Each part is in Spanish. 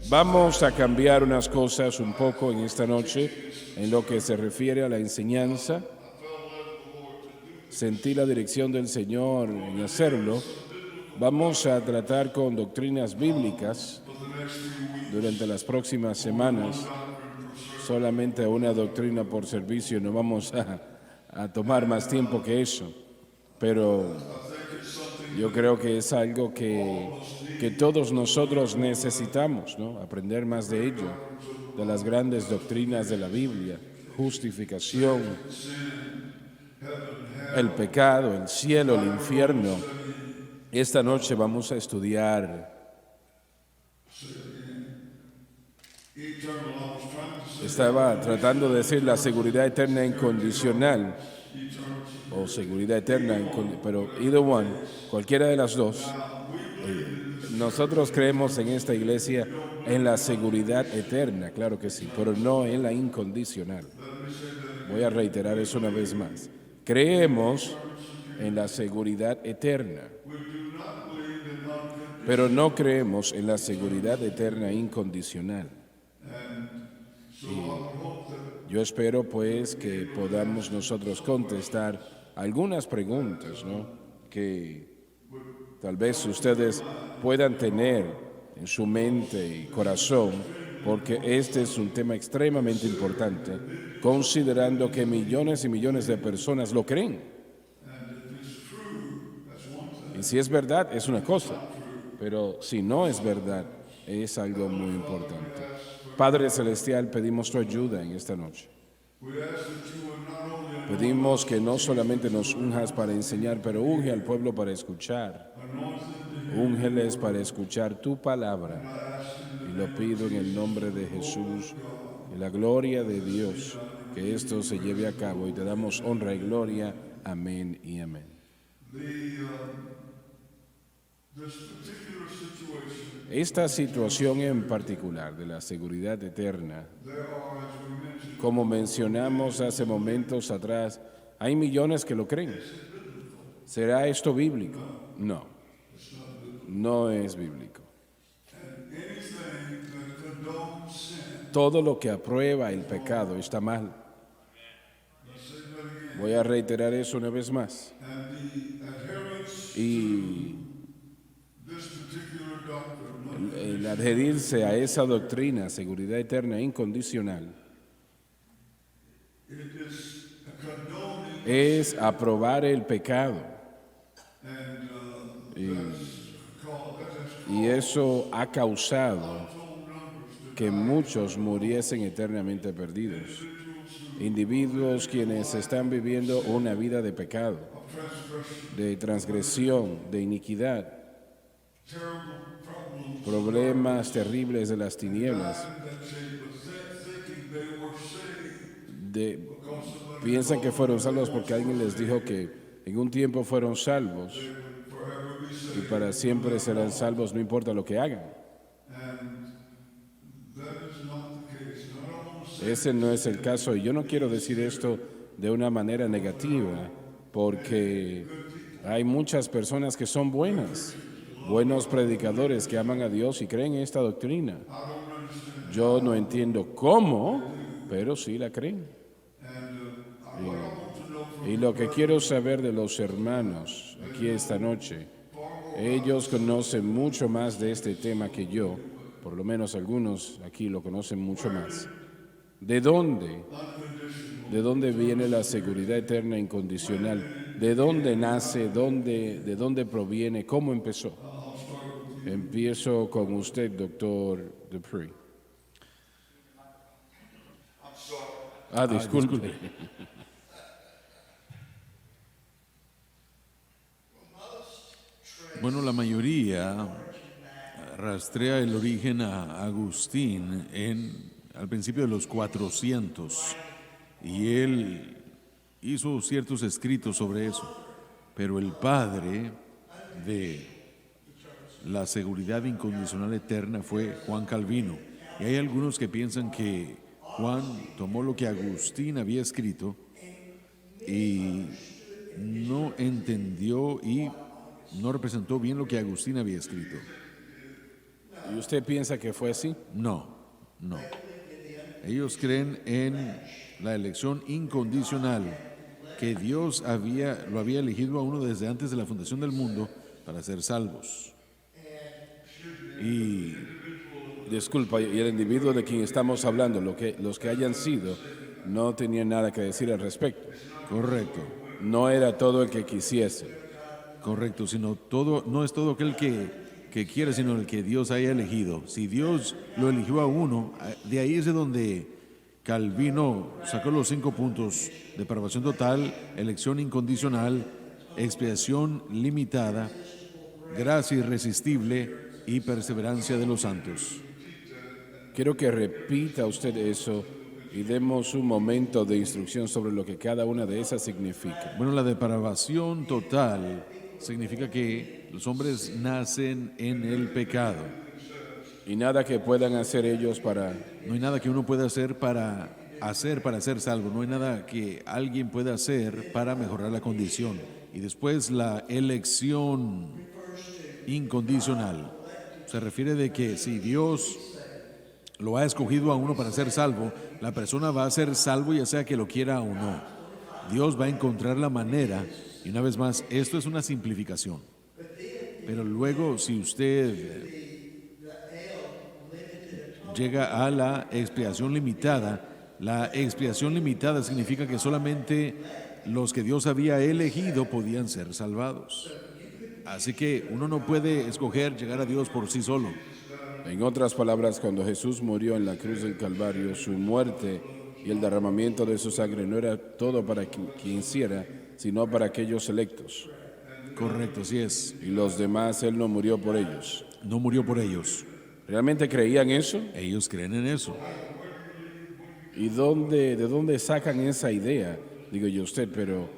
Vamos a cambiar unas cosas un poco en esta noche en lo que se refiere a la enseñanza. Sentí la dirección del Señor en hacerlo. Vamos a tratar con doctrinas bíblicas durante las próximas semanas. Solamente una doctrina por servicio, no vamos a tomar más tiempo que eso. Pero yo creo que es algo que todos nosotros necesitamos, ¿no? Aprender más de ello, de las grandes doctrinas de la Biblia: justificación, el pecado, el cielo, el infierno. Esta noche vamos a estudiar. Estaba tratando de decir la seguridad eterna incondicional o seguridad eterna, pero either one, cualquiera de las dos. Nosotros creemos en esta iglesia en la seguridad eterna, claro que sí, pero no en la incondicional. Voy a reiterar eso una vez más. Creemos en la seguridad eterna, pero no creemos en la seguridad eterna incondicional. Y yo espero pues que podamos nosotros contestar algunas preguntas, ¿no?, que tal vez ustedes puedan tener en su mente y corazón, porque este es un tema extremadamente importante, considerando que millones y millones de personas lo creen. Y si es verdad, es una cosa, pero si no es verdad, es algo muy importante. Padre Celestial, pedimos tu ayuda en esta noche. Pedimos que no solamente nos unjas para enseñar, pero unge al pueblo para escuchar. Úngeles para escuchar tu palabra. Y lo pido en el nombre de Jesús, en la gloria de Dios, que esto se lleve a cabo, y te damos honra y gloria. Amén y amén. Esta situación en particular de la seguridad eterna, como mencionamos hace momentos atrás, hay millones que lo creen. ¿Será esto bíblico? No, no es bíblico. Todo lo que aprueba el pecado está mal. Voy a reiterar eso una vez más. Y el adherirse a esa doctrina, seguridad eterna incondicional, es aprobar el pecado. Y eso ha causado que muchos muriesen eternamente perdidos. Individuos quienes están viviendo una vida de pecado, de transgresión, de iniquidad, problemas terribles de las tinieblas. Piensan que fueron salvos porque alguien les dijo que en un tiempo fueron salvos y para siempre serán salvos, no importa lo que hagan. Ese no es el caso, y yo no quiero decir esto de una manera negativa, porque hay muchas personas que son buenas, buenos predicadores que aman a Dios y creen en esta doctrina. Yo no entiendo cómo, pero sí la creen. Y lo que quiero saber de los hermanos aquí esta noche, ellos conocen mucho más de este tema que yo, por lo menos algunos aquí lo conocen mucho más. ¿De dónde? ¿De dónde viene la seguridad eterna incondicional? ¿De dónde nace? ¿De dónde proviene? ¿Cómo empezó? Empiezo con usted, doctor Dupree. Disculpe. Bueno, la mayoría rastrea el origen a Agustín al principio de los 400, y él hizo ciertos escritos sobre eso, pero el padre de la seguridad incondicional eterna fue Juan Calvino, y hay algunos que piensan que Juan tomó lo que Agustín había escrito y no entendió y no representó bien lo que Agustín había escrito. ¿Y usted piensa que fue así? No, no. Ellos creen en la elección incondicional, que Dios lo había elegido a uno desde antes de la fundación del mundo para ser salvos. Y disculpa, y el individuo de quien estamos hablando, los que hayan sido, no tenían nada que decir al respecto. Correcto, No era todo el que quisiese. correcto, no es todo aquel que quiere, sino el que Dios haya elegido. Si Dios lo eligió a uno, de ahí es de donde Calvino sacó los 5 puntos: depravación total, elección incondicional, expiación limitada, gracia irresistible y perseverancia de los santos. Quiero que repita usted eso y demos un momento de instrucción sobre lo que cada una de esas significa. Bueno, la depravación total significa que los hombres nacen en el pecado. Y nada que puedan hacer ellos para... No hay nada que uno pueda hacer para ser salvo. No hay nada que alguien pueda hacer para mejorar la condición. Y después la elección incondicional. Se refiere de que si Dios lo ha escogido a uno para ser salvo, la persona va a ser salvo ya sea que lo quiera o no. Dios va a encontrar la manera, y una vez más, esto es una simplificación. Pero luego, si usted llega a la expiación limitada significa que solamente los que Dios había elegido podían ser salvados. Así que uno no puede escoger llegar a Dios por sí solo. En otras palabras, cuando Jesús murió en la cruz del Calvario, su muerte y el derramamiento de su sangre no era todo para quien hiciera, sino para aquellos electos. Correcto, así es. Y los demás, Él no murió por ellos. No murió por ellos. ¿Realmente creían eso? Ellos creen en eso. ¿Y de dónde sacan esa idea? Digo yo usted, pero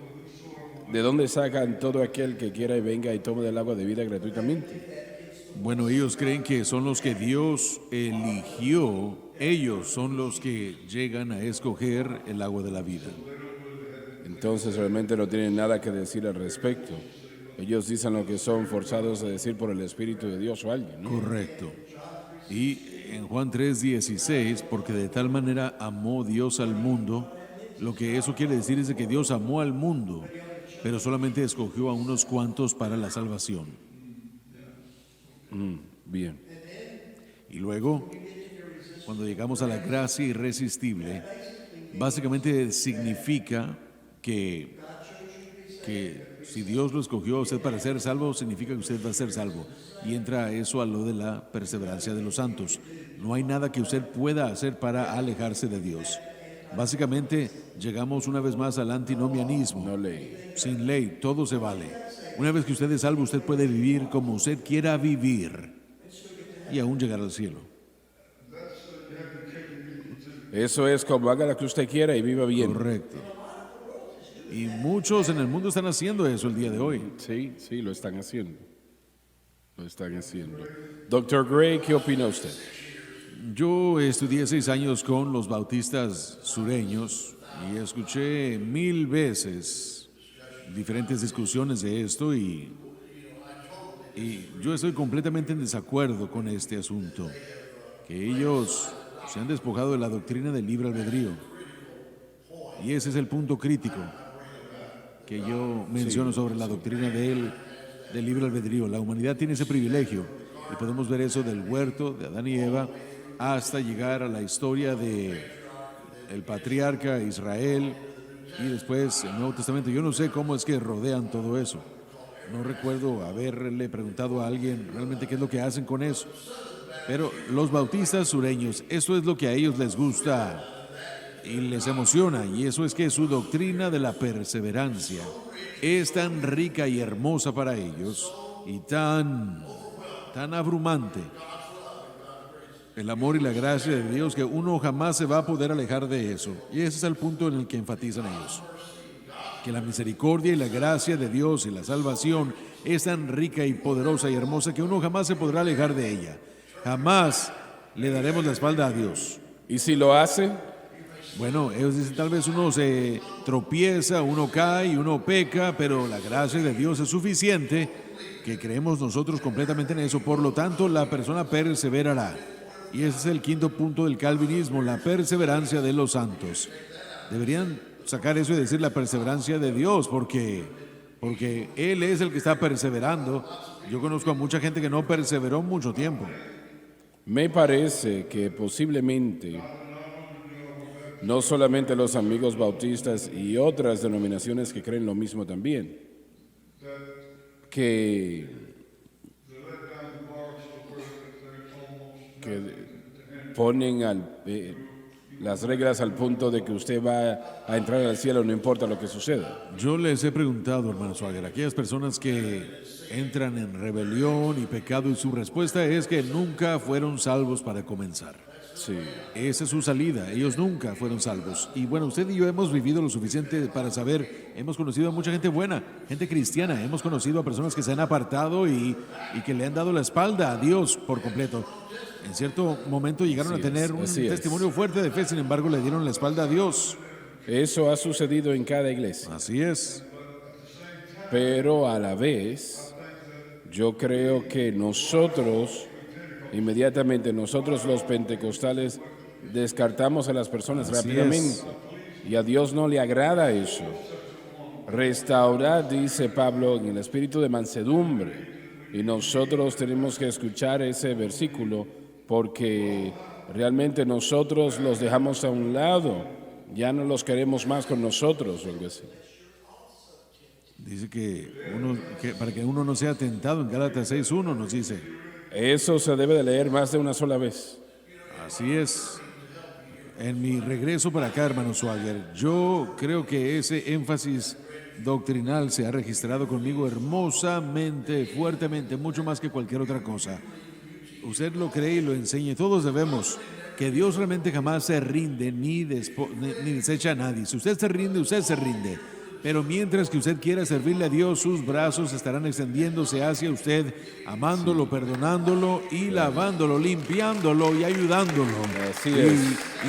¿de dónde sacan todo aquel que quiera y venga y tome del agua de vida gratuitamente? Bueno, ellos creen que son los que Dios eligió. Ellos son los que llegan a escoger el agua de la vida. Entonces realmente no tienen nada que decir al respecto. Ellos dicen lo que son forzados a decir por el Espíritu de Dios o alguien, ¿no? Correcto. Y en Juan 3:16, porque de tal manera amó Dios al mundo, lo que eso quiere decir es de que Dios amó al mundo, pero solamente escogió a unos cuantos para la salvación. Bien. Y luego, cuando llegamos a la gracia irresistible, básicamente significa que si Dios lo escogió a usted para ser salvo, significa que usted va a ser salvo. Y entra eso a lo de la perseverancia de los santos. No hay nada que usted pueda hacer para alejarse de Dios. Básicamente, llegamos una vez más al antinomianismo. No ley. Sin ley, todo se vale. Una vez que usted es salvo, usted puede vivir como usted quiera vivir y aún llegar al cielo. Eso es como haga lo que usted quiera y viva bien. Correcto. Y muchos en el mundo están haciendo eso el día de hoy. Sí, sí, lo están haciendo. Lo están haciendo. Dr. Gray, ¿qué opina usted? Yo estudié 6 años con los bautistas sureños y escuché 1000 veces diferentes discusiones de esto y yo estoy completamente en desacuerdo con este asunto, que ellos se han despojado de la doctrina del libre albedrío, y ese es el punto crítico que yo menciono sobre la doctrina del libre albedrío. La humanidad tiene ese privilegio y podemos ver eso del huerto de Adán y Eva hasta llegar a la historia de el patriarca Israel y después el Nuevo Testamento. Yo no sé cómo es que rodean todo eso. No recuerdo haberle preguntado a alguien realmente qué es lo que hacen con eso. Pero los bautistas sureños, eso es lo que a ellos les gusta y les emociona, y eso es que su doctrina de la perseverancia es tan rica y hermosa para ellos y tan abrumante, el amor y la gracia de Dios, que uno jamás se va a poder alejar de eso. Y ese es el punto en el que enfatizan ellos, que la misericordia y la gracia de Dios y la salvación es tan rica y poderosa y hermosa que uno jamás se podrá alejar de ella. Jamás le daremos la espalda a Dios. ¿Y si lo hace? Bueno, ellos dicen, tal vez uno se tropieza, uno cae y uno peca, pero la gracia de Dios es suficiente que creemos nosotros completamente en eso. Por lo tanto, la persona perseverará. Y ese es el quinto punto del calvinismo, la perseverancia de los santos. Deberían sacar eso y decir la perseverancia de Dios, porque Él es el que está perseverando. Yo conozco a mucha gente que no perseveró mucho tiempo. Me parece que posiblemente no solamente los amigos bautistas y otras denominaciones que creen lo mismo también, que ponen las reglas al punto de que usted va a entrar al cielo no importa lo que suceda. Yo les he preguntado, hermano Swagger, aquellas personas que entran en rebelión y pecado, y su respuesta es que nunca fueron salvos para comenzar. Sí. Esa es su salida, ellos nunca fueron salvos. Y bueno, usted y yo hemos vivido lo suficiente para saber, hemos conocido a mucha gente buena, gente cristiana, hemos conocido a personas que se han apartado y que le han dado la espalda a Dios por completo. En cierto momento llegaron a tener un testimonio fuerte de fe, sin embargo le dieron la espalda a Dios. Eso ha sucedido en cada iglesia. Así es. Pero a la vez, yo creo que nosotros, inmediatamente nosotros los pentecostales, descartamos a las personas Así rápidamente. es. Y a Dios no le agrada eso. Restaurar, dice Pablo, en el espíritu de mansedumbre. Y nosotros tenemos que escuchar ese versículo porque realmente nosotros los dejamos a un lado. Ya no los queremos más con nosotros o algo así. Dice que para que uno no sea tentado, en Gálatas 6:1 nos dice. Eso se debe de leer más de una sola vez. Así es. En mi regreso para acá, hermano Swagger, yo creo que ese énfasis doctrinal se ha registrado conmigo hermosamente, fuertemente, mucho más que cualquier otra cosa. Usted lo cree y lo enseña. Todos debemos que Dios realmente jamás se rinde ni desecha a nadie. Si usted se rinde, usted se rinde. Pero mientras que usted quiera servirle a Dios, sus brazos estarán extendiéndose hacia usted, amándolo, perdonándolo y lavándolo, limpiándolo y ayudándolo. Así es.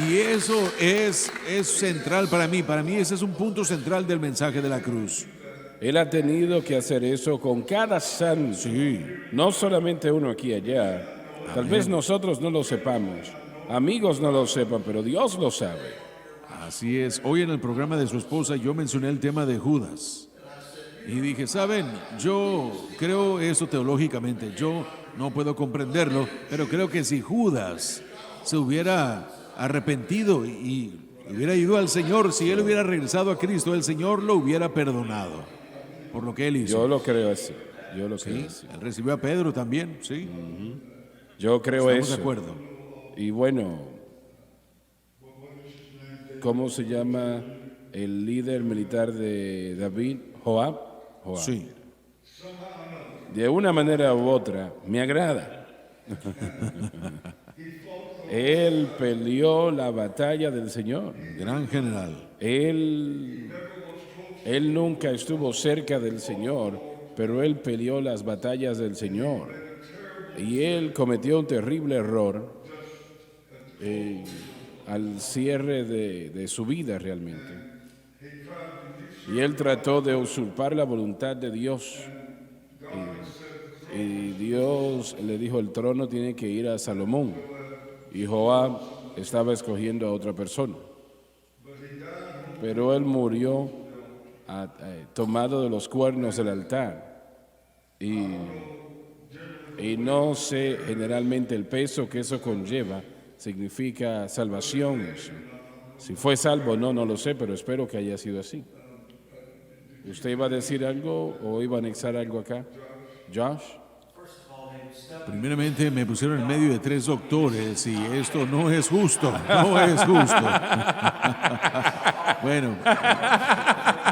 Y eso es central para mí. Para mí ese es un punto central del mensaje de la cruz. Él ha tenido que hacer eso con cada santo. Sí. No solamente uno aquí y allá. Tal vez nosotros no lo sepamos. Amigos no lo sepan, pero Dios lo sabe. Así es. Hoy en el programa de su esposa yo mencioné el tema de Judas. Y dije, ¿saben? Yo creo eso teológicamente. Yo no puedo comprenderlo, pero creo que si Judas se hubiera arrepentido y hubiera ido al Señor, si él hubiera regresado a Cristo, el Señor lo hubiera perdonado por lo que él hizo. Yo lo creo así. Yo lo creo así. Él recibió a Pedro también, sí. Yo creo Estamos eso. de acuerdo. Y bueno, ¿cómo se llama el líder militar de David? Joab. Sí. De una manera u otra, me agrada. Él peleó la batalla del Señor. Gran general. Él nunca estuvo cerca del Señor, pero él peleó las batallas del Señor. Y él cometió un terrible error al cierre de su vida realmente. Y él trató de usurpar la voluntad de Dios. Y Dios le dijo, el trono tiene que ir a Salomón. Y Joab estaba escogiendo a otra persona. Pero él murió tomado de los cuernos del altar. Y no sé generalmente el peso que eso conlleva. Significa salvación. Eso. Si fue salvo, no lo sé, pero espero que haya sido así. ¿Usted iba a decir algo o iba a anexar algo acá? Josh. Primeramente me pusieron en medio de 3 doctores y esto no es justo, no es justo. Bueno,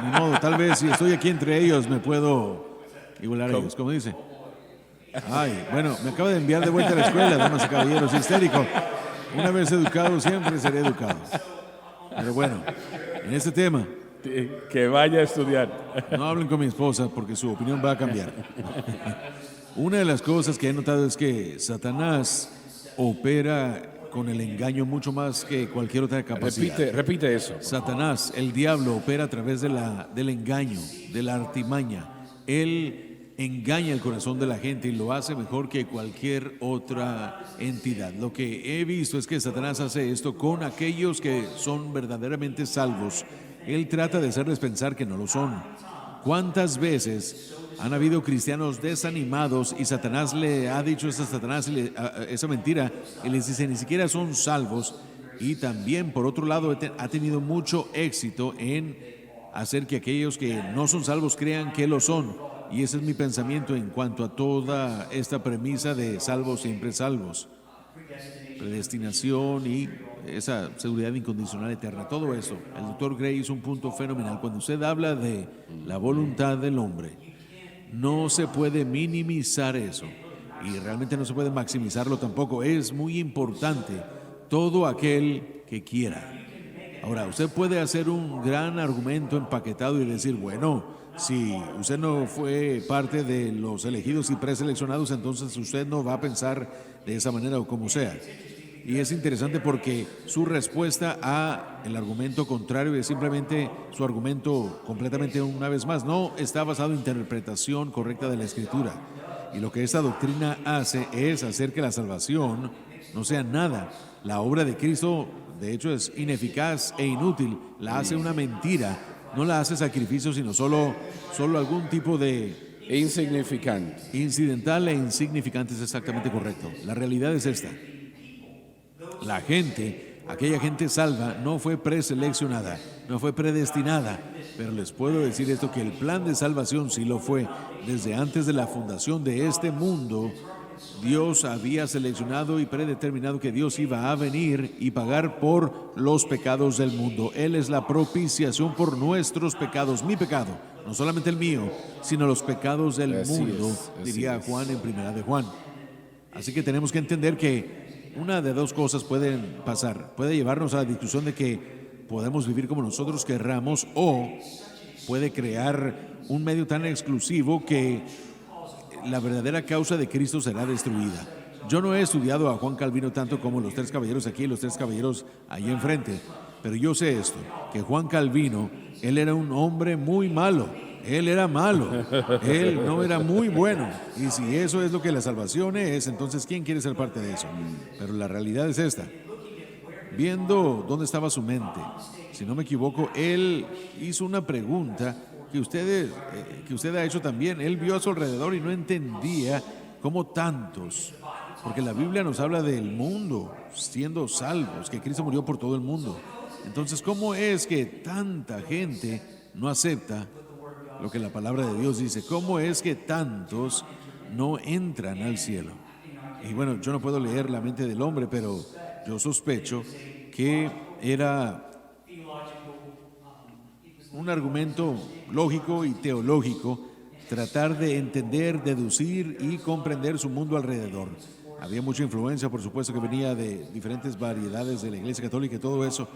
ni modo, tal vez si estoy aquí entre ellos me puedo igualar a ellos, ¿cómo dice? Ay, bueno, me acaba de enviar de vuelta a la escuela, damas y caballeros, histérico. Una vez educado, siempre seré educado. Pero bueno, en este tema, Que vaya a estudiar. no hablen con mi esposa porque su opinión va a cambiar. Una de las cosas que he notado es que Satanás opera con el engaño mucho más que cualquier otra capacidad. Repite eso. Satanás, el diablo, opera a través del engaño, de la artimaña. Él engaña el corazón de la gente y lo hace mejor que cualquier otra entidad. Lo que he visto es que Satanás hace esto con aquellos que son verdaderamente salvos. Él trata de hacerles pensar que no lo son. ¿Cuántas veces han habido cristianos desanimados y Satanás le ha dicho esa mentira y les dice ni siquiera son salvos? Y también, por otro lado, ha tenido mucho éxito en hacer que aquellos que no son salvos crean que lo son. Y ese es mi pensamiento en cuanto a toda esta premisa de salvos siempre salvos. Predestinación y esa seguridad incondicional eterna, todo eso. El doctor Gray hizo un punto fenomenal. Cuando usted habla de la voluntad del hombre, no se puede minimizar eso y realmente no se puede maximizarlo tampoco. Es muy importante todo aquel que quiera. Ahora, usted puede hacer un gran argumento empaquetado y decir, bueno, si usted no fue parte de los elegidos y preseleccionados, entonces usted no va a pensar de esa manera o como sea. Y es interesante porque su respuesta a el argumento contrario es simplemente su argumento completamente, una vez más, no está basado en interpretación correcta de la Escritura. Y lo que esta doctrina hace es hacer que la salvación no sea nada. La obra de Cristo, de hecho, es ineficaz e inútil. La hace una mentira. No la hace sacrificio, sino solo algún tipo de insignificante. Incidental e insignificante, es exactamente correcto. La realidad es esta. La gente, aquella gente salva, no fue preseleccionada, no fue predestinada, pero les puedo decir esto, que el plan de salvación sí lo fue. Desde antes de la fundación de este mundo, Dios había seleccionado y predeterminado que Dios iba a venir y pagar por los pecados del mundo. Él es la propiciación por nuestros pecados, mi pecado, no solamente el mío, sino los pecados del mundo, diría Juan en Primera de Juan. Así que tenemos que entender que una de dos cosas pueden pasar. Puede llevarnos a la discusión de que podemos vivir como nosotros querramos, o puede crear un medio tan exclusivo que la verdadera causa de Cristo será destruida. Yo no he estudiado a Juan Calvino tanto como los tres caballeros aquí y los tres caballeros ahí enfrente, pero yo sé esto, que Juan Calvino, él era un hombre muy malo. Él era malo, él no era muy bueno. Y si eso es lo que la salvación es, entonces ¿quién quiere ser parte de eso? Pero la realidad es esta. Viendo dónde estaba su mente, si no me equivoco, él hizo una pregunta que usted ha hecho también. Él vio a su alrededor y no entendía cómo tantos, porque la Biblia nos habla del mundo siendo salvos, que Cristo murió por todo el mundo. Entonces, ¿cómo es que tanta gente no acepta lo que la palabra de Dios dice? ¿Cómo es que tantos no entran al cielo? Y bueno, yo no puedo leer la mente del hombre, pero yo sospecho que era un argumento lógico y teológico tratar de entender, deducir y comprender su mundo alrededor. Había mucha influencia, por supuesto, que venía de diferentes variedades de la Iglesia Católica y todo eso,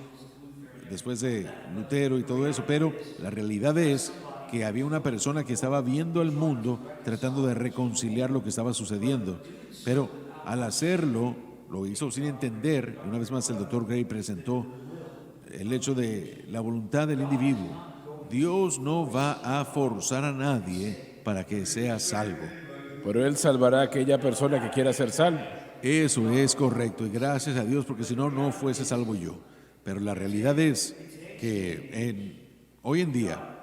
después de Lutero y todo eso, pero la realidad es que había una persona que estaba viendo el mundo tratando de reconciliar lo que estaba sucediendo, pero al hacerlo lo hizo sin entender. Una vez más el doctor Gray presentó el hecho de la voluntad del individuo. Dios no va a forzar a nadie para que sea salvo, pero Él salvará a aquella persona que quiera ser salvo. Eso es correcto, y gracias a Dios, porque si no, no fuese salvo yo. Pero la realidad es que hoy en día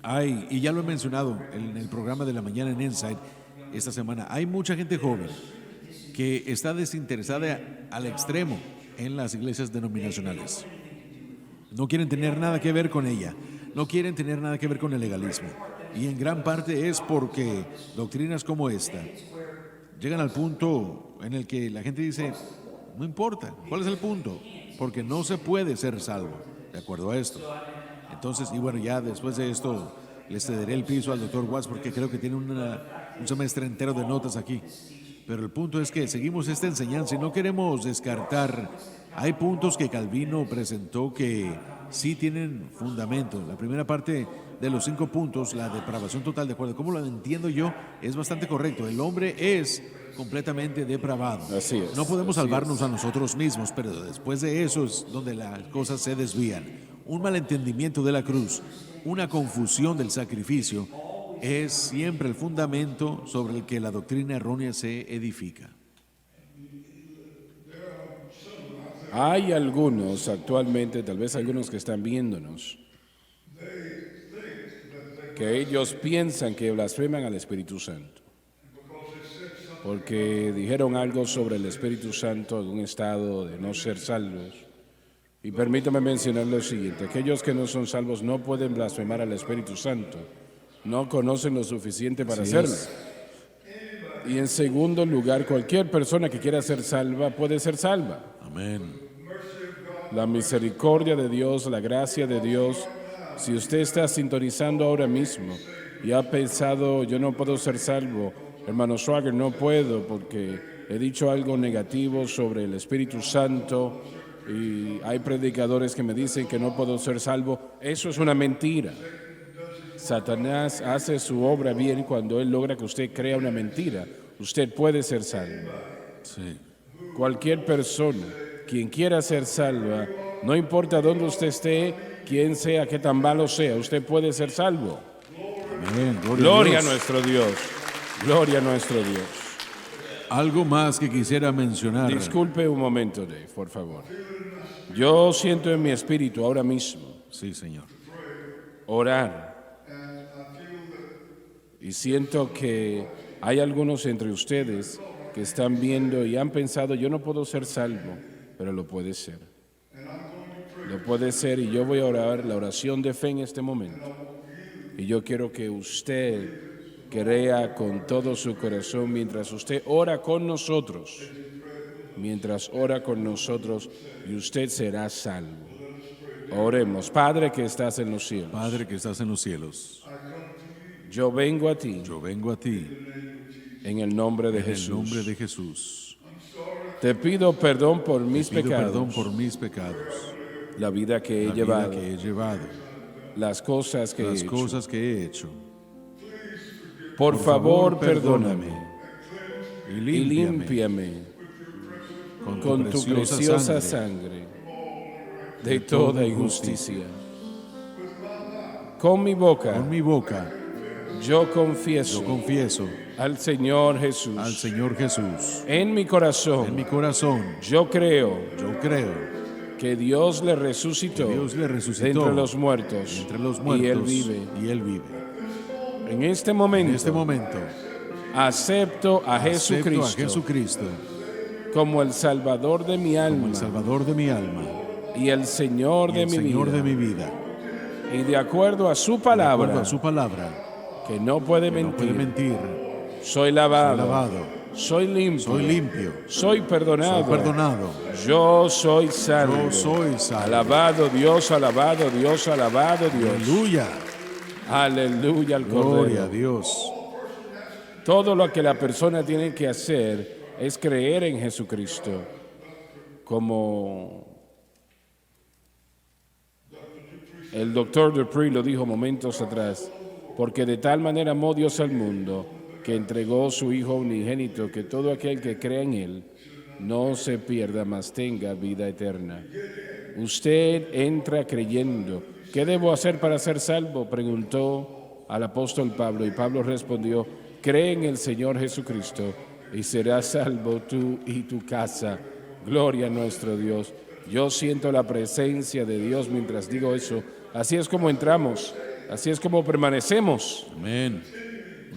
hay, y ya lo he mencionado en el programa de la mañana en Insight esta semana, hay mucha gente joven que está desinteresada al extremo en las iglesias denominacionales. No quieren tener nada que ver con ella, no quieren tener nada que ver con el legalismo. Y en gran parte es porque doctrinas como esta llegan al punto en el que la gente dice, no importa, ¿cuál es el punto? Porque no se puede ser salvo, de acuerdo a esto. Entonces, y bueno, ya después de esto le cederé el piso al doctor Watts porque creo que tiene un semestre entero de notas aquí. Pero el punto es que seguimos esta enseñanza y no queremos descartar. Hay puntos que Calvino presentó que sí tienen fundamento. La primera parte de los 5 puntos, la depravación total, de acuerdo, como lo entiendo yo, es bastante correcto. El hombre es completamente depravado. Así es, no podemos salvarnos a nosotros mismos, pero después de eso es donde las cosas se desvían. Un malentendimiento de la cruz, una confusión del sacrificio, es siempre el fundamento sobre el que la doctrina errónea se edifica. Hay algunos actualmente, tal vez algunos que están viéndonos, que ellos piensan que blasfeman al Espíritu Santo, porque dijeron algo sobre el Espíritu Santo en un estado de no ser salvos. Y permítame mencionar lo siguiente: aquellos que no son salvos no pueden blasfemar al Espíritu Santo, no conocen lo suficiente para Así hacerlo. es. Y en segundo lugar, cualquier persona que quiera ser salva puede ser salva. Amén. La misericordia de Dios, la gracia de Dios. Si usted está sintonizando ahora mismo y ha pensado, yo no puedo ser salvo, hermano Schwager, no puedo porque he dicho algo negativo sobre el Espíritu Santo y hay predicadores que me dicen que no puedo ser salvo, eso es una mentira. Satanás hace su obra bien cuando él logra que usted crea una mentira. Usted puede ser salvo. Sí. Cualquier persona, quien quiera ser salva, no importa dónde usted esté, quién sea, qué tan malo sea, usted puede ser salvo. Amén. Gloria a Dios. nuestro Dios. Gloria a nuestro Dios. Algo más que quisiera mencionar. Disculpe un momento, Dave, por favor. Yo siento en mi espíritu ahora mismo Sí, Señor. orar. Y siento que hay algunos entre ustedes que están viendo y han pensado, yo no puedo ser salvo, pero lo puede ser. Lo puede ser, y yo voy a orar la oración de fe en este momento. Y yo quiero que usted crea con todo su corazón mientras usted ora con nosotros. Mientras ora con nosotros, y usted será salvo. Oremos. Padre que estás en los cielos, Padre que estás en los cielos, yo vengo a ti yo vengo a ti en el nombre de en el Jesús. nombre de Jesús. Te pido perdón por mis Pido pecados, perdón por mis pecados, la vida que he la llevado, vida que he llevado, las cosas que he las hecho. cosas que he hecho. Por favor, perdóname perdóname y y límpiame límpiame con con tu preciosa sangre sangre de toda injusticia. Con mi boca Con mi boca yo confieso yo confieso al Señor Jesús. al Señor Jesús. En mi corazón En mi corazón yo creo yo creo que Dios le resucitó, que Dios le resucitó de entre los muertos, entre los y muertos Él vive. y Él vive. En este En momento este momento acepto a acepto Jesucristo a Jesucristo como el Salvador de mi como alma el Salvador de mi alma y el Señor y de el mi Señor vida. de mi vida. Y de acuerdo a su De acuerdo palabra, a su palabra, que no puede que no puede mentir, mentir, soy lavado, soy lavado, soy limpio, soy limpio, soy perdonado, soy perdonado, yo soy salvo. yo soy salvo. Alabado Dios, alabado Dios, alabado Dios. Aleluya, Aleluya al gloria Cordero. a Dios. Todo lo que la persona tiene que hacer es creer en Jesucristo, como el doctor Dupree lo dijo momentos atrás, porque de tal manera amó Dios al mundo que entregó su Hijo unigénito, que todo aquel que crea en Él no se pierda, mas tenga vida eterna. Usted entra creyendo. ¿Qué debo hacer para ser salvo?, preguntó al apóstol Pablo, y Pablo respondió: cree en el Señor Jesucristo y serás salvo tú y tu casa. Gloria a nuestro Dios. Yo siento la presencia de Dios mientras digo eso. Así es como entramos, así es como permanecemos, Amén.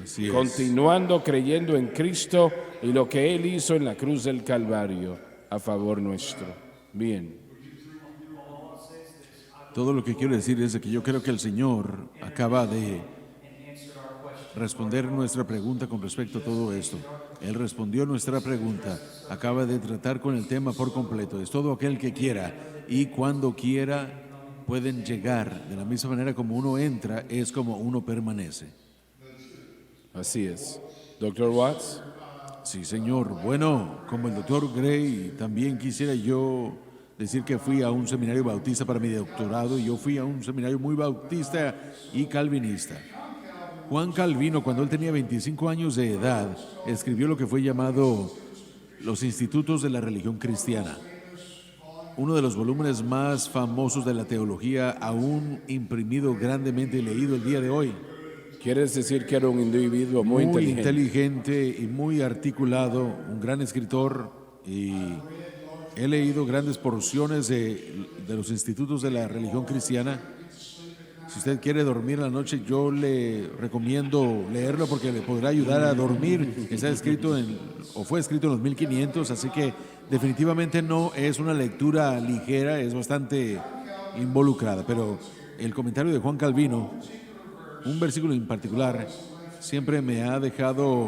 Así es. continuando creyendo en Cristo y lo que Él hizo en la cruz del Calvario a favor nuestro. Bien. Todo lo que quiero decir es de que yo creo que el Señor acaba de responder nuestra pregunta con respecto a todo esto. Él respondió nuestra pregunta, acaba de tratar con el tema por completo. Es todo aquel que quiera y cuando quiera pueden llegar. De la misma manera como uno entra, es como uno permanece. Así es. Doctor Watts. Sí, señor. Bueno, como el doctor Gray, también quisiera yo decir que fui a un seminario bautista para mi doctorado y yo fui a un seminario muy bautista y calvinista. Juan Calvino, cuando él tenía 25 años de edad, escribió lo que fue llamado Los Institutos de la Religión Cristiana, uno de los volúmenes más famosos de la teología, aún imprimido grandemente y leído el día de hoy. ¿Quieres decir que era un individuo muy inteligente y muy articulado, un gran escritor, y he leído grandes porciones de los institutos de la religión cristiana. Si usted quiere dormir en la noche, yo le recomiendo leerlo porque le podrá ayudar a dormir. Está escrito fue escrito en los 1500, así que definitivamente no es una lectura ligera, es bastante involucrada. Pero el comentario de Juan Calvino, un versículo en particular, siempre me ha dejado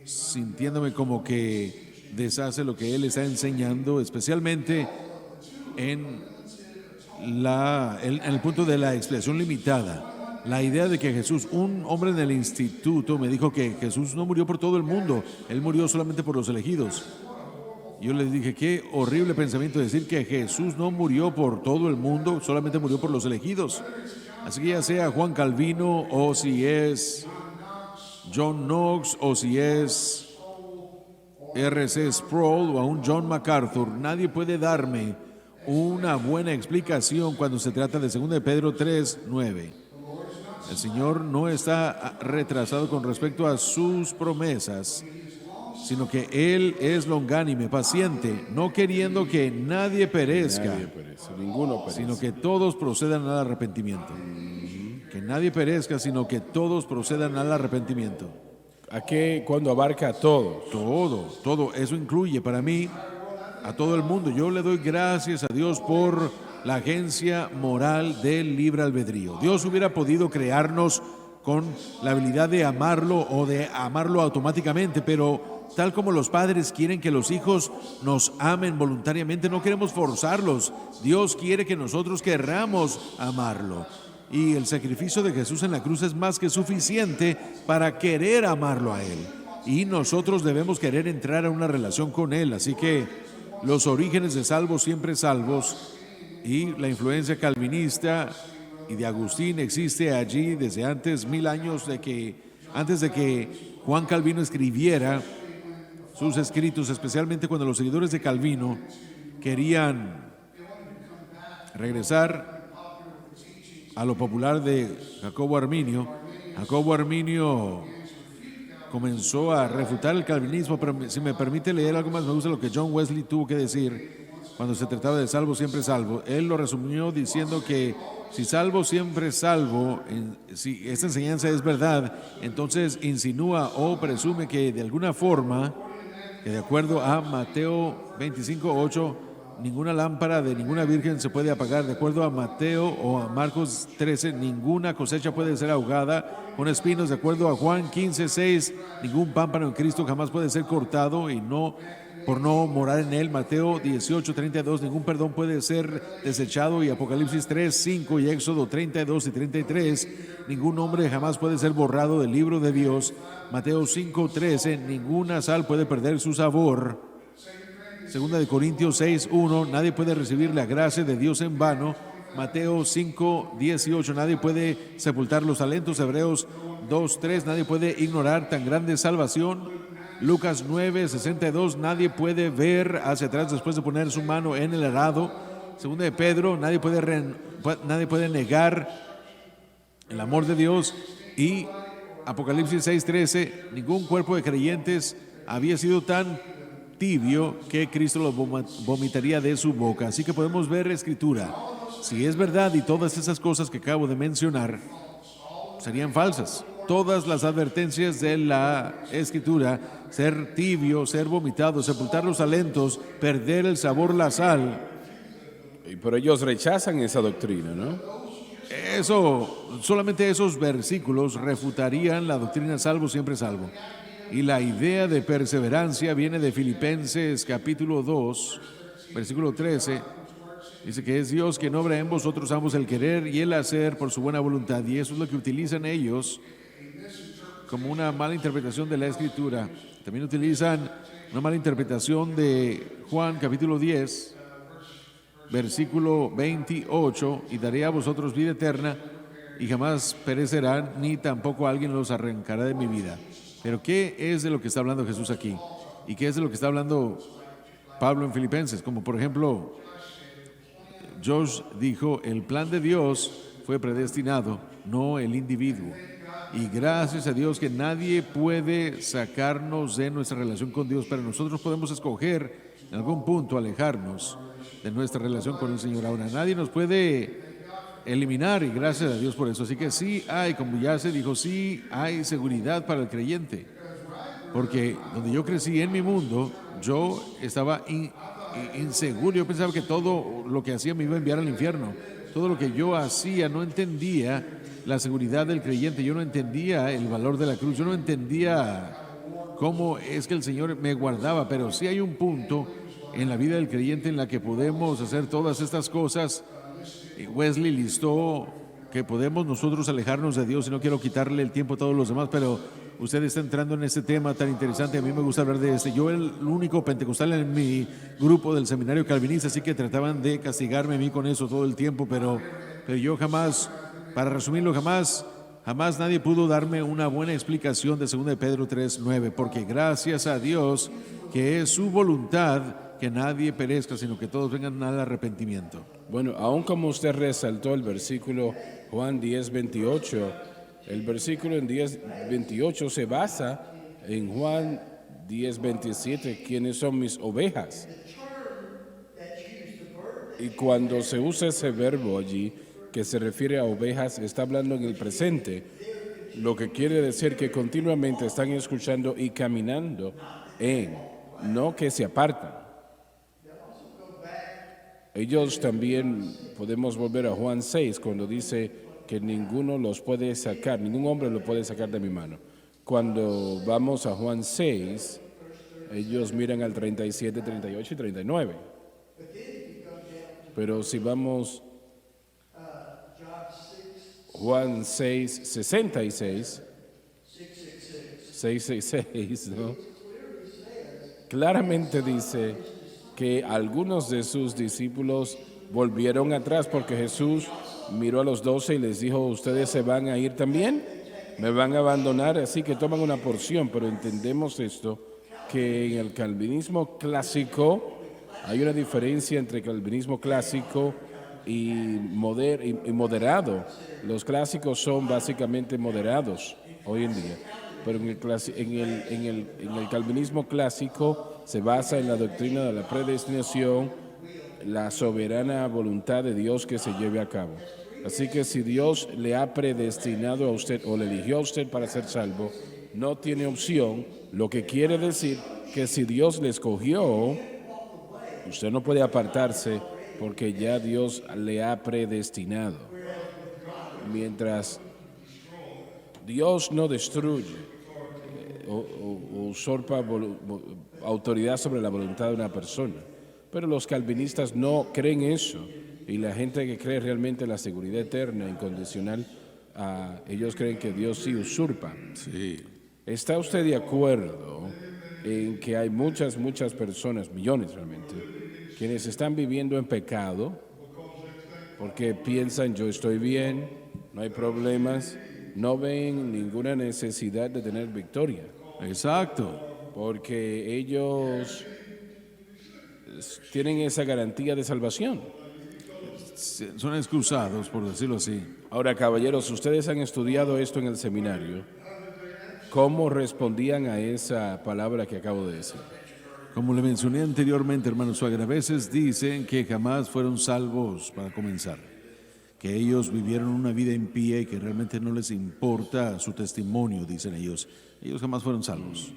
sintiéndome como que deshace lo que él está enseñando, especialmente en el punto de la expiación limitada. La idea de que Jesús, un hombre en el instituto me dijo que Jesús no murió por todo el mundo, él murió solamente por los elegidos. Yo le dije, qué horrible pensamiento decir que Jesús no murió por todo el mundo, solamente murió por los elegidos. Así que ya sea Juan Calvino, o si es John Knox, o si es R.C. Sproul, o aún John MacArthur, nadie puede darme una buena explicación cuando se trata de 2 Pedro 3:9. El Señor no está retrasado con respecto a sus promesas, sino que Él es longánime, paciente, no queriendo que nadie perezca, ninguno perezca, sino que todos procedan al arrepentimiento. Que nadie perezca, sino que todos procedan al arrepentimiento. ¿A qué? Cuando abarca a todos. Todo. Eso incluye para mí a todo el mundo. Yo le doy gracias a Dios por la agencia moral del libre albedrío. Dios hubiera podido crearnos con la habilidad de amarlo o de amarlo automáticamente, pero tal como los padres quieren que los hijos nos amen voluntariamente, no queremos forzarlos. Dios quiere que nosotros querramos amarlo. Y el sacrificio de Jesús en la cruz es más que suficiente para querer amarlo a Él. Y nosotros debemos querer entrar a una relación con Él. Así que los orígenes de Salvos Siempre Salvos y la influencia calvinista y de Agustín existe allí desde antes, 1000 años antes de que Juan Calvino escribiera sus escritos, especialmente cuando los seguidores de Calvino querían regresar a lo popular de Jacobo Arminio. Jacobo Arminio comenzó a refutar el calvinismo, pero si me permite leer algo más, me gusta lo que John Wesley tuvo que decir cuando se trataba de salvo siempre salvo. Él lo resumió diciendo que si salvo siempre salvo, si esta enseñanza es verdad, entonces insinúa o presume que de alguna forma, que de acuerdo a Mateo 25:8, ninguna lámpara de ninguna virgen se puede apagar. De acuerdo a Mateo o a Marcos 13, ninguna cosecha puede ser ahogada con espinos. De acuerdo a Juan 15:6, ningún pámpano en Cristo jamás puede ser cortado y no por no morar en él. Mateo 18:32, ningún perdón puede ser desechado. Y Apocalipsis 3:5 y Éxodo 32 y 33, ningún nombre jamás puede ser borrado del libro de Dios. Mateo 5:13, ninguna sal puede perder su sabor. Segunda de Corintios 6:1, nadie puede recibir la gracia de Dios en vano. Mateo 5:18, nadie puede sepultar los talentos. Hebreos 2:3, nadie puede ignorar tan grande salvación. Lucas 9:62, nadie puede ver hacia atrás después de poner su mano en el arado. Segunda de Pedro, nadie puede negar el amor de Dios. Y Apocalipsis 6:13, ningún cuerpo de creyentes había sido tan tibio que Cristo lo vomitaría de su boca. Así que podemos ver Escritura. Si es verdad y todas esas cosas que acabo de mencionar serían falsas. Todas las advertencias de la Escritura, ser tibio, ser vomitado, sepultar los talentos, perder el sabor, la sal. Pero ellos rechazan esa doctrina, ¿no? Solamente esos versículos refutarían la doctrina salvo siempre salvo. Y la idea de perseverancia viene de Filipenses capítulo 2, versículo 13. Dice que es Dios quien obra en vosotros ambos el querer y el hacer por su buena voluntad. Y eso es lo que utilizan ellos como una mala interpretación de la Escritura. También utilizan una mala interpretación de Juan capítulo 10, versículo 28. Y daré a vosotros vida eterna y jamás perecerán, ni tampoco alguien los arrancará de mi vida. Pero ¿qué es de lo que está hablando Jesús aquí? ¿Y qué es de lo que está hablando Pablo en Filipenses? Como por ejemplo, Josh dijo, el plan de Dios fue predestinado, no el individuo. Y gracias a Dios que nadie puede sacarnos de nuestra relación con Dios, pero nosotros podemos escoger en algún punto alejarnos de nuestra relación con el Señor. Ahora, nadie nos puede eliminar y gracias a Dios por eso. Así que sí hay, como ya se dijo, sí hay seguridad para el creyente. Porque donde yo crecí en mi mundo, yo estaba inseguro. Yo pensaba que todo lo que hacía me iba a enviar al infierno. Todo lo que yo hacía, no entendía la seguridad del creyente. Yo no entendía el valor de la cruz. Yo no entendía cómo es que el Señor me guardaba. Pero sí hay un punto en la vida del creyente en la que podemos hacer todas estas cosas. Wesley listó que podemos nosotros alejarnos de Dios, y no quiero quitarle el tiempo a todos los demás, pero usted está entrando en este tema tan interesante. A mí me gusta hablar de este. Yo el único pentecostal en mi grupo del seminario calvinista, así que trataban de castigarme a mí con eso todo el tiempo, pero yo jamás, para resumirlo, jamás nadie pudo darme una buena explicación de 2 de Pedro 3:9, porque gracias a Dios que es su voluntad que nadie perezca, sino que todos vengan al arrepentimiento. Bueno, aún como usted resaltó el versículo Juan 10:28, el versículo en 10:28 se basa en Juan 10:27, ¿quiénes son mis ovejas? Y cuando se usa ese verbo allí, que se refiere a ovejas, está hablando en el presente, lo que quiere decir que continuamente están escuchando y caminando no que se apartan. Ellos también, podemos volver a Juan 6, cuando dice que ninguno los puede sacar, ningún hombre lo puede sacar de mi mano. Cuando vamos a Juan 6, ellos miran al 37, 38 y 39. Pero si vamos Juan 6, 66, 666, ¿no? Claramente dice que algunos de sus discípulos volvieron atrás porque Jesús miró a los 12 y les dijo, ¿ustedes se van a ir también? ¿Me van a abandonar? Así que toman una porción, pero entendemos esto, que en el calvinismo clásico hay una diferencia entre calvinismo clásico y moderado. Los clásicos son básicamente moderados hoy en día, pero en el calvinismo clásico se basa en la doctrina de la predestinación, la soberana voluntad de Dios que se lleve a cabo. Así que si Dios le ha predestinado a usted o le eligió a usted para ser salvo, no tiene opción, lo que quiere decir que si Dios le escogió, usted no puede apartarse porque ya Dios le ha predestinado. Mientras Dios no destruye o usurpa autoridad sobre la voluntad de una persona. Pero los calvinistas no creen eso, y la gente que cree realmente en la seguridad eterna, incondicional, ellos creen que Dios sí usurpa. Sí. ¿Está usted de acuerdo en que hay muchas personas, millones realmente, quienes están viviendo en pecado porque piensan yo estoy bien, no hay problemas, no ven ninguna necesidad de tener victoria? Exacto. Porque ellos tienen esa garantía de salvación. Son excusados, por decirlo así. Ahora, caballeros, ustedes han estudiado esto en el seminario. ¿Cómo respondían a esa palabra que acabo de decir? Como le mencioné anteriormente, hermano Suagra, a veces dicen que jamás fueron salvos para comenzar, que ellos vivieron una vida impía y que realmente no les importa su testimonio, dicen ellos. Ellos jamás fueron salvos.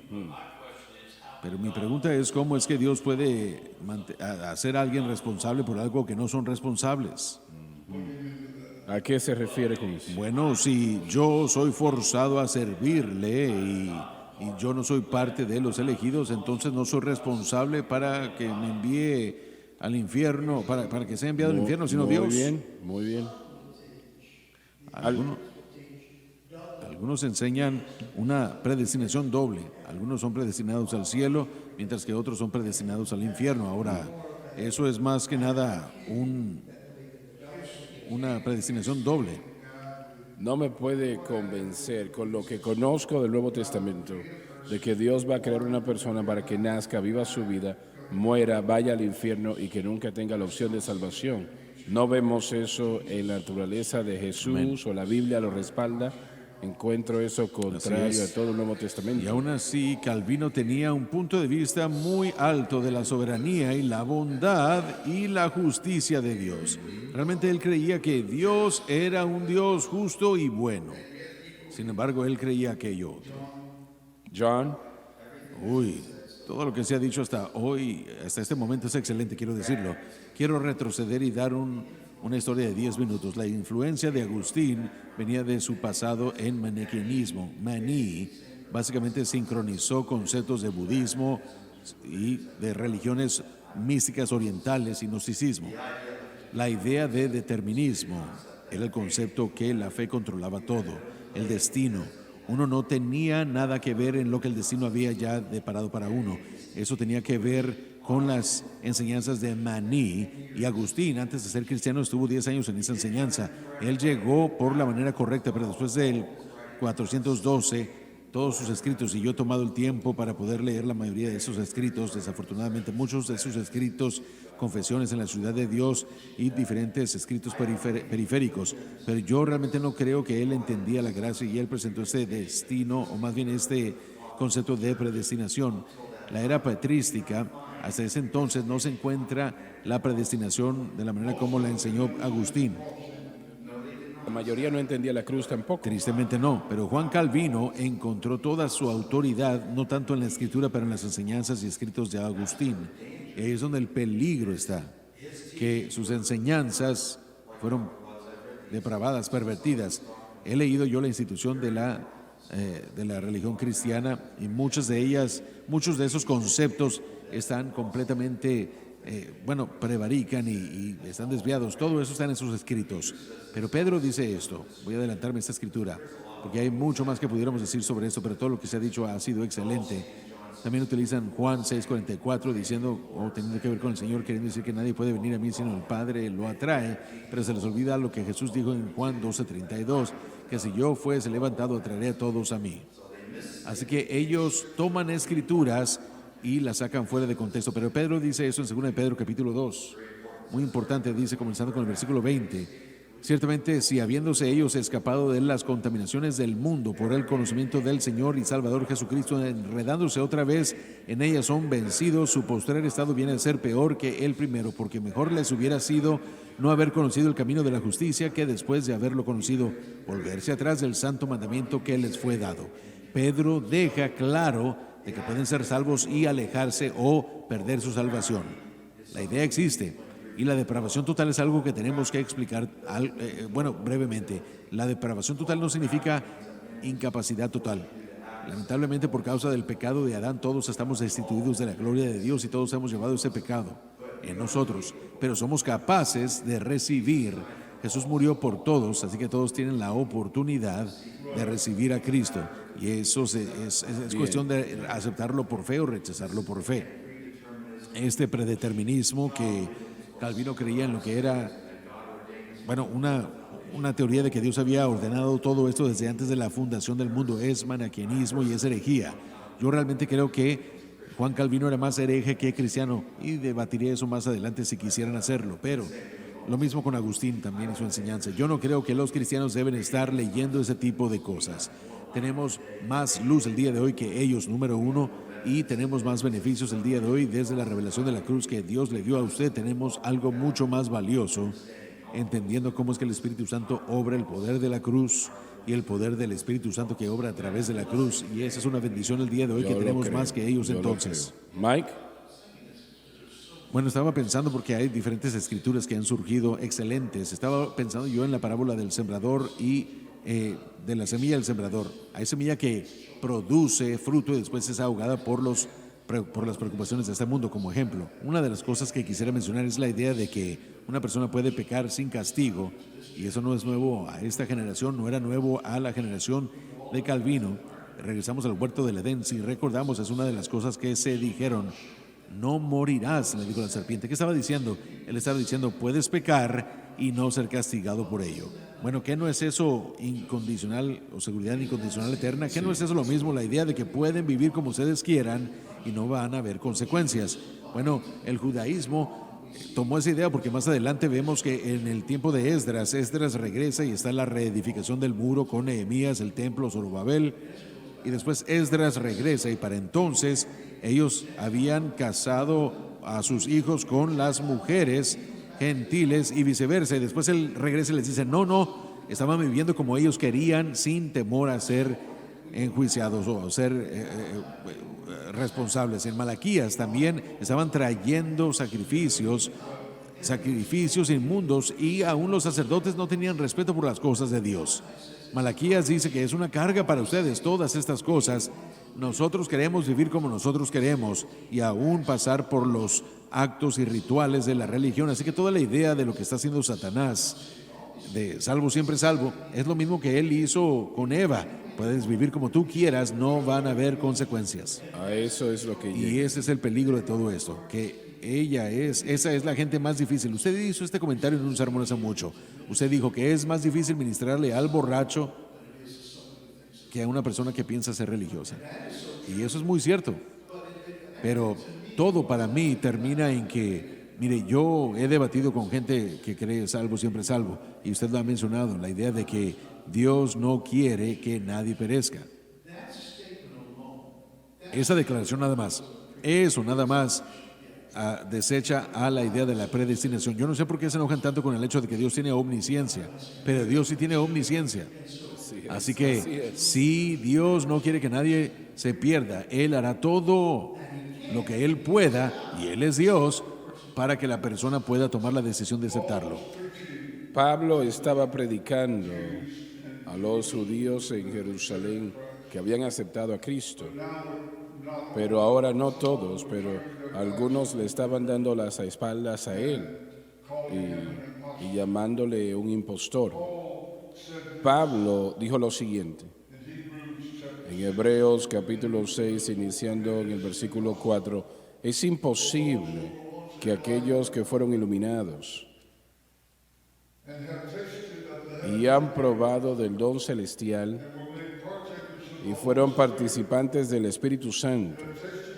Pero mi pregunta es, ¿cómo es que Dios puede hacer a alguien responsable por algo que no son responsables? ¿A qué se refiere con eso? Bueno, si yo soy forzado a servirle y yo no soy parte de los elegidos, entonces no soy responsable para que me envíe al infierno, para que sea enviado al infierno, sino Dios. Muy bien. Algunos enseñan una predestinación doble. Algunos son predestinados al cielo, mientras que otros son predestinados al infierno. Ahora, eso es más que nada una predestinación doble. No me puede convencer con lo que conozco del Nuevo Testamento de que Dios va a crear una persona para que nazca, viva su vida, muera, vaya al infierno y que nunca tenga la opción de salvación. No vemos eso en la naturaleza de Jesús. Amén. O la Biblia lo respalda. Encuentro eso contrario Así a es. todo el Nuevo Y Testamento. aún así, Calvino tenía un punto de vista muy alto de la soberanía y la bondad y la justicia de Dios. Realmente él creía que Dios era un Dios justo y bueno. Sin embargo, él creía aquello otro. John, Uy, todo lo que se ha dicho hasta hoy, hasta este momento es excelente, quiero decirlo. Quiero retroceder y dar una historia de 10 minutos. La influencia de Agustín venía de su pasado en maniqueísmo. Maní básicamente sincronizó conceptos de budismo y de religiones místicas orientales y gnosticismo. La idea de determinismo era el concepto que la fe controlaba todo, el destino. Uno no tenía nada que ver en lo que el destino había ya deparado para uno. Eso tenía que ver con las enseñanzas de Maní. Y Agustín, antes de ser cristiano, estuvo 10 años en esa enseñanza. Él llegó por la manera correcta, pero después del 412, todos sus escritos, y yo he tomado el tiempo para poder leer la mayoría de esos escritos, desafortunadamente muchos de sus escritos, confesiones en la ciudad de Dios y diferentes escritos periféricos, pero yo realmente no creo que él entendía la gracia y él presentó este destino, o más bien este concepto de predestinación. La era patrística, hasta ese entonces no se encuentra la predestinación de la manera como la enseñó Agustín. la mayoría no entendía la cruz tampoco. Tristemente no, pero Juan Calvino encontró toda su autoridad, no tanto en la escritura, pero en las enseñanzas y escritos de Agustín. Ahí es donde el peligro está, que sus enseñanzas fueron depravadas, pervertidas. He leído yo la institución de la religión cristiana y muchas de ellas, muchos de esos conceptos están completamente prevarican y están desviados. Todo eso está en sus escritos. Pero Pedro dice esto, voy a adelantarme a esta escritura, porque hay mucho más que pudiéramos decir sobre esto, pero todo lo que se ha dicho ha sido excelente. También utilizan Juan 6:44 diciendo, teniendo que ver con el Señor, queriendo decir que nadie puede venir a mí sino el Padre lo atrae, pero se les olvida lo que Jesús dijo en Juan 12:32, que si yo fuese levantado atraeré a todos a mí. Así que ellos toman escrituras y las sacan fuera de contexto. Pero Pedro dice eso en 2 de Pedro capítulo 2. Muy importante, dice, comenzando con el versículo 20. Ciertamente, si habiéndose ellos escapado de las contaminaciones del mundo por el conocimiento del Señor y Salvador Jesucristo, enredándose otra vez en ellas son vencidos, su postrer estado viene a ser peor que el primero, porque mejor les hubiera sido no haber conocido el camino de la justicia que después de haberlo conocido, volverse atrás del santo mandamiento que les fue dado. Pedro deja claro de que pueden ser salvos y alejarse o perder su salvación. La idea existe y la depravación total es algo que tenemos que explicar, brevemente. La depravación total no significa incapacidad total. Lamentablemente, por causa del pecado de Adán, todos estamos destituidos de la gloria de Dios y todos hemos llevado ese pecado en nosotros, pero somos capaces de recibir. Jesús murió por todos, así que todos tienen la oportunidad de recibir a Cristo. Y eso es cuestión de aceptarlo por fe o rechazarlo por fe. Este predeterminismo que Calvino creía en lo que era, una teoría de que Dios había ordenado todo esto desde antes de la fundación del mundo, es maniqueísmo y es herejía. Yo realmente creo que Juan Calvino era más hereje que cristiano y debatiré eso más adelante si quisieran hacerlo, pero lo mismo con Agustín también en su enseñanza. Yo no creo que los cristianos deben estar leyendo ese tipo de cosas. Tenemos más luz el día de hoy que ellos, número uno, y tenemos más beneficios el día de hoy desde la revelación de la cruz que Dios le dio a usted. Tenemos algo mucho más valioso, entendiendo cómo es que el Espíritu Santo obra, el poder de la cruz y el poder del Espíritu Santo que obra a través de la cruz. Y esa es una bendición el día de hoy, que tenemos más que ellos entonces. Mike. Bueno, estaba pensando porque hay diferentes escrituras que han surgido excelentes. Estaba pensando yo en la parábola del sembrador y de la semilla del sembrador. Hay semilla que produce fruto y después es ahogada por las preocupaciones de este mundo, como ejemplo. Una de las cosas que quisiera mencionar es la idea de que una persona puede pecar sin castigo, y eso no es nuevo a esta generación, no era nuevo a la generación de Calvino. Regresamos al huerto del Edén, si recordamos, es una de las cosas que se dijeron. No morirás, le dijo la serpiente. ¿Qué estaba diciendo? Él estaba diciendo, puedes pecar y no ser castigado por ello. Bueno, ¿qué no es eso incondicional o seguridad incondicional eterna? ¿Qué no es eso lo mismo? La idea de que pueden vivir como ustedes quieran y no van a haber consecuencias. Bueno, el judaísmo tomó esa idea porque más adelante vemos que en el tiempo de Esdras regresa y está la reedificación del muro con Nehemías, el templo, Zorobabel, y después Esdras regresa y para entonces ellos habían casado a sus hijos con las mujeres gentiles y viceversa, y después él regresa y les dice, no, estaban viviendo como ellos querían sin temor a ser enjuiciados o a ser responsables. En Malaquías también estaban trayendo sacrificios inmundos y aún los sacerdotes no tenían respeto por las cosas de Dios. Malaquías dice que es una carga para ustedes todas estas cosas. Nosotros queremos vivir como nosotros queremos y aún pasar por los actos y rituales de la religión. Así que toda la idea de lo que está haciendo Satanás, de salvo siempre salvo, es lo mismo que él hizo con Eva. Puedes vivir como tú quieras, no van a haber consecuencias. A eso es lo que Y llega. ese es el peligro de todo esto, que esa es la gente más difícil. Usted hizo este comentario en un sermón hace mucho. Usted dijo que es más difícil ministrarle al borracho que a una persona que piensa ser religiosa. Y eso es muy cierto. Pero todo para mí termina en que, mire, yo he debatido con gente que cree salvo siempre salvo, y usted lo ha mencionado, la idea de que Dios no quiere que nadie perezca. Esa declaración nada más, eso nada más desecha a la idea de la predestinación. Yo no sé por qué se enojan tanto con el hecho de que Dios tiene omnisciencia, pero Dios sí tiene omnisciencia. Así que si Dios no quiere que nadie se pierda, Él hará todo lo que Él pueda, y Él es Dios, para que la persona pueda tomar la decisión de aceptarlo. Pablo estaba predicando a los judíos en Jerusalén que habían aceptado a Cristo, pero ahora no todos, pero algunos le estaban dando las espaldas a él y llamándole un impostor. Pablo dijo lo siguiente en Hebreos capítulo 6, iniciando en el versículo 4: es imposible que aquellos que fueron iluminados y han probado del don celestial y fueron participantes del Espíritu Santo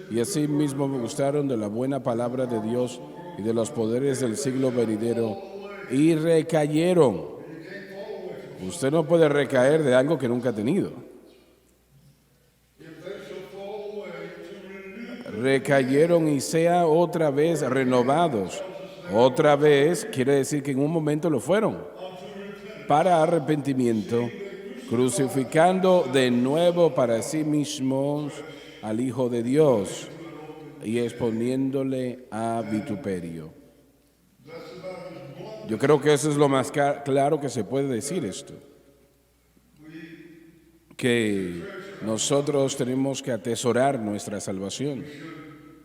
y asimismo gustaron de la buena palabra de Dios y de los poderes del siglo venidero y recayeron. Usted no puede recaer de algo que nunca ha tenido. Recayeron y sea otra vez renovados. Otra vez quiere decir que en un momento lo fueron para arrepentimiento, crucificando de nuevo para sí mismos al Hijo de Dios y exponiéndole a vituperio. Yo creo que eso es lo más claro que se puede decir esto, que nosotros tenemos que atesorar nuestra salvación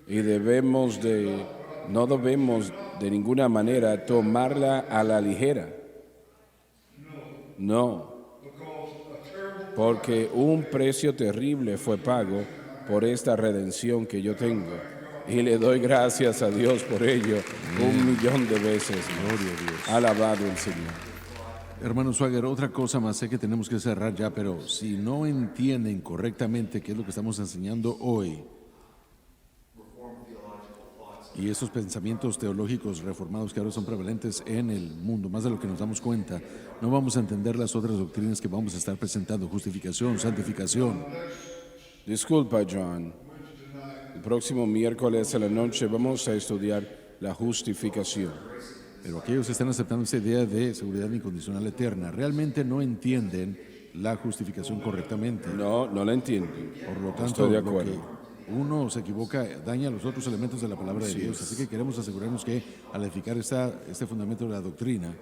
y no debemos de ninguna manera tomarla a la ligera. No, porque un precio terrible fue pago por esta redención que yo tengo y le doy gracias a Dios por ello 1,000,000 de veces. Gloria a Dios. Alabado el Señor. Hermano Swagger, otra cosa más, sé que tenemos que cerrar ya, pero si no entienden correctamente qué es lo que estamos enseñando hoy y esos pensamientos teológicos reformados que ahora son prevalentes en el mundo, más de lo que nos damos cuenta, no vamos a entender las otras doctrinas que vamos a estar presentando: justificación, santificación. Disculpa, John. El próximo miércoles a la noche vamos a estudiar la justificación. Pero aquellos que están aceptando esa idea de seguridad incondicional eterna realmente no entienden la justificación correctamente. No la entienden. Por lo tanto, estoy de lo acuerdo. que uno se equivoca daña los otros elementos de la palabra de Dios. Así que queremos asegurarnos que al edificar este fundamento de la doctrina,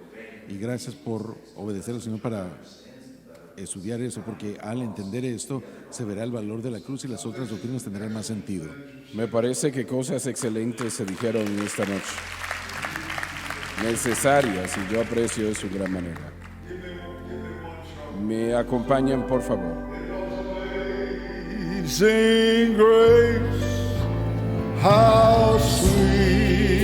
y gracias por obedecer al Señor para estudiar eso, porque al entender esto se verá el valor de la cruz y las otras doctrinas tendrán más sentido. Me parece que cosas excelentes se dijeron en esta noche, necesarias, y yo aprecio eso en gran manera. Me acompañan, por favor. Amazing grace, how sweet